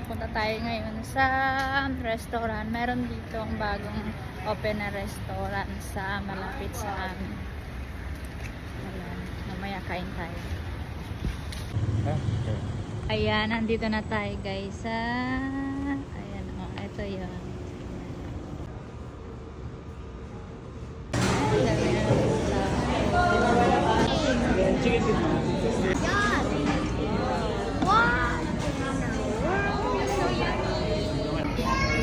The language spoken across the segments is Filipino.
Punta tayo ngayon sa restaurant. Meron dito ang bagong open na restaurant sa malapit sa amin. Ayan, mamaya kain tayo. Ayan, nandito na tayo guys sa... Ayan, oh, ito yun.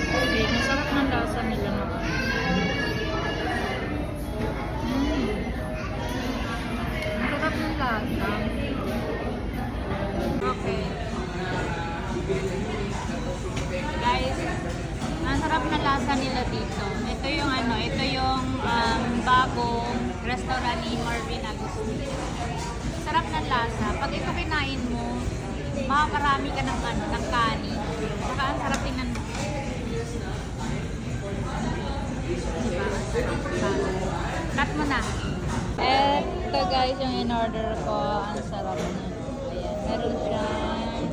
Okay, masarap ng lasa nila. Masarap ng lasa. Okay. Guys, masarap na lasa nila dito. Ito yung ito yung bagong restaurant ni Marvin Agustin. Sarap ng lasa. Pag ito kinain mo, makakarami ka ng ng kanin. Saka ang sarap tingnan mo. Cut mo na. Ito guys yung in-order ko. Ang sarap na. Ayan. Meron siyang